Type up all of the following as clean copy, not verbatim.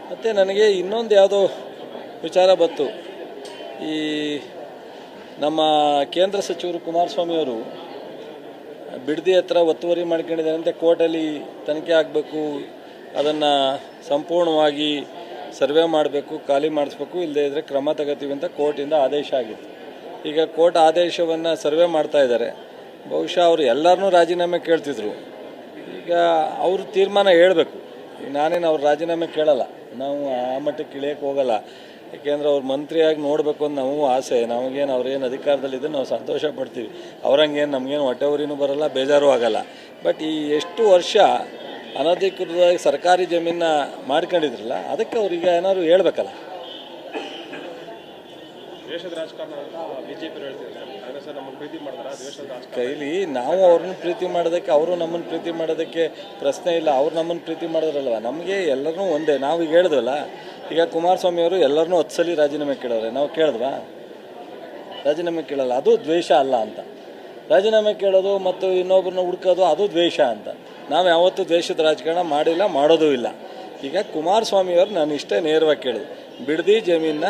ಮತ್ತು ನನಗೆ ಇನ್ನೊಂದು ಯಾವುದೋ ವಿಚಾರ ಬಂತು. ಈ ನಮ್ಮ ಕೇಂದ್ರ ಸಚಿವರು ಕುಮಾರಸ್ವಾಮಿಯವರು ಬಿಡದಿ ಹತ್ರ ಒತ್ತುವರಿ ಮಾಡ್ಕೊಂಡಿದ್ದಾರಂತೆ. ಕೋರ್ಟಲ್ಲಿ ತನಿಖೆ ಆಗಬೇಕು, ಅದನ್ನು ಸಂಪೂರ್ಣವಾಗಿ ಸರ್ವೆ ಮಾಡಬೇಕು, ಖಾಲಿ ಮಾಡಿಸ್ಬೇಕು, ಇಲ್ಲದೇ ಇದ್ದರೆ ಕ್ರಮ ತಗೋತೀವಿ ಅಂತ ಕೋರ್ಟಿಂದ ಆದೇಶ ಆಗಿತ್ತು. ಈಗ ಕೋರ್ಟ್ ಆದೇಶವನ್ನು ಸರ್ವೆ ಮಾಡ್ತಾ ಇದ್ದಾರೆ. ಬಹುಶಃ ಅವರು ಎಲ್ಲರನ್ನೂ ರಾಜೀನಾಮೆ ಕೇಳ್ತಿದ್ರು. ಈಗ ಅವರು ತೀರ್ಮಾನ ಹೇಳಬೇಕು. ನಾನೇನು ಅವ್ರ ರಾಜೀನಾಮೆ ಕೇಳಲ್ಲ, ನಾವು ಆ ಮಟ್ಟಕ್ಕೆ ಇಳಿಯೋಕ್ಕೆ ಹೋಗಲ್ಲ. ಯಾಕೆಂದರೆ ಅವ್ರು ಮಂತ್ರಿಯಾಗಿ ನೋಡಬೇಕು ಅಂತ ನಮಗೂ ಆಸೆ. ನಮಗೇನು ಅವ್ರೇನು ಅಧಿಕಾರದಲ್ಲಿದ್ದು ನಾವು ಸಂತೋಷ ಪಡ್ತೀವಿ. ಅವ್ರಂಗೇನು ನಮಗೇನು ಹೊಟ್ಟೆವರಿನೂ ಬರೋಲ್ಲ, ಬೇಜಾರೂ ಆಗಲ್ಲ. ಬಟ್ ಈ ಎಷ್ಟು ವರ್ಷ ಅನಧಿಕೃತವಾಗಿ ಸರ್ಕಾರಿ ಜಮೀನ ಮಾಡ್ಕೊಂಡಿದ್ರಲ್ಲ, ಅದಕ್ಕೆ ಅವ್ರಿಗೆ ಏನಾದ್ರು ಹೇಳ್ಬೇಕಲ್ಲ. ದೇಶದ ರಾಜಕಾರಣ ಅಂತ ಬಿಜೆಪಿ ಹೇಳ್ತಿದ್ದಾರೆ. ಕಾಂಗ್ರೆಸ್ ನಮ್ಮನ್ನು ಪ್ರೀತಿ ಮಾಡ್ತಾರೆ, ದೇಶದ ರಾಜಕಾರಣ ಕೈಲಿ ನಾವು ಅವ್ರನ್ನ ಪ್ರೀತಿ ಮಾಡೋದಕ್ಕೆ, ಅವರು ನಮ್ಮನ್ನು ಪ್ರೀತಿ ಮಾಡೋದಕ್ಕೆ ಪ್ರಶ್ನೆ ಇಲ್ಲ. ಅವ್ರು ನಮ್ಮನ್ನು ಪ್ರೀತಿ ಮಾಡೋದ್ರಲ್ವ, ನಮಗೆ ಎಲ್ಲರೂ ಒಂದೇ. ನಾವು ಈಗ ಹೇಳಿದ್ವಲ್ಲ, ಈಗ ಕುಮಾರಸ್ವಾಮಿಯವರು ಎಲ್ಲರನ್ನೂ 10 ಸಲ ರಾಜೀನಾಮೆ ಕೇಳೋರೆ. ನಾವು ಕೇಳಿದ್ವಾ? ರಾಜೀನಾಮೆ ಕೇಳಲ್ಲ. ಅದು ದ್ವೇಷ ಅಲ್ಲ ಅಂತ. ರಾಜೀನಾಮೆ ಕೇಳೋದು ಮತ್ತು ಇನ್ನೊಬ್ಬರನ್ನ ಹುಡ್ಕೋದು ಅದು ದ್ವೇಷ ಅಂತ. ನಾವು ಯಾವತ್ತೂ ದ್ವೇಷದ ರಾಜಕಾರಣ ಮಾಡಿಲ್ಲ, ಮಾಡೋದೂ ಇಲ್ಲ. ಈಗ ಕುಮಾರಸ್ವಾಮಿಯವರು ನಾನು ಇಷ್ಟೇ ನೇರವಾಗಿ ಕೇಳಿದೆ, ಬಿಡದಿ ಜಮೀನನ್ನ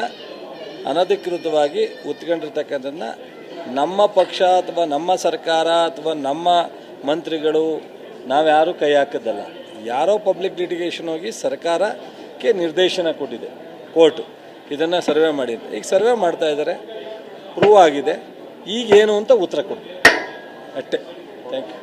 ಅನಧಿಕೃತವಾಗಿ ಉತ್ಕೊಂಡಿರ್ತಕ್ಕಂಥದ್ದನ್ನ ನಮ್ಮ ಪಕ್ಷ ಅಥವಾ ನಮ್ಮ ಸರ್ಕಾರ ಅಥವಾ ನಮ್ಮ ಮಂತ್ರಿಗಳು ನಾವ್ಯಾರೂ ಕೈ ಹಾಕಿದ್ದಲ್ಲ. ಯಾರೋ ಪಬ್ಲಿಕ್ ಲಿಟಿಗೇಷನ್ ಹೋಗಿ ಸರ್ಕಾರಕ್ಕೆ ನಿರ್ದೇಶನ ಕೊಟ್ಟಿದೆ ಕೋರ್ಟು, ಇದನ್ನು ಸರ್ವೆ ಮಾಡಿ ಅಂತ. ಈಗ ಸರ್ವೆ ಮಾಡ್ತಾ ಇದ್ದಾರೆ, ಪ್ರೂವ್ ಆಗಿದೆ. ಈಗೇನು ಅಂತ ಉತ್ತರ ಕೊಡಿ ಅಷ್ಟೇ. Thank you.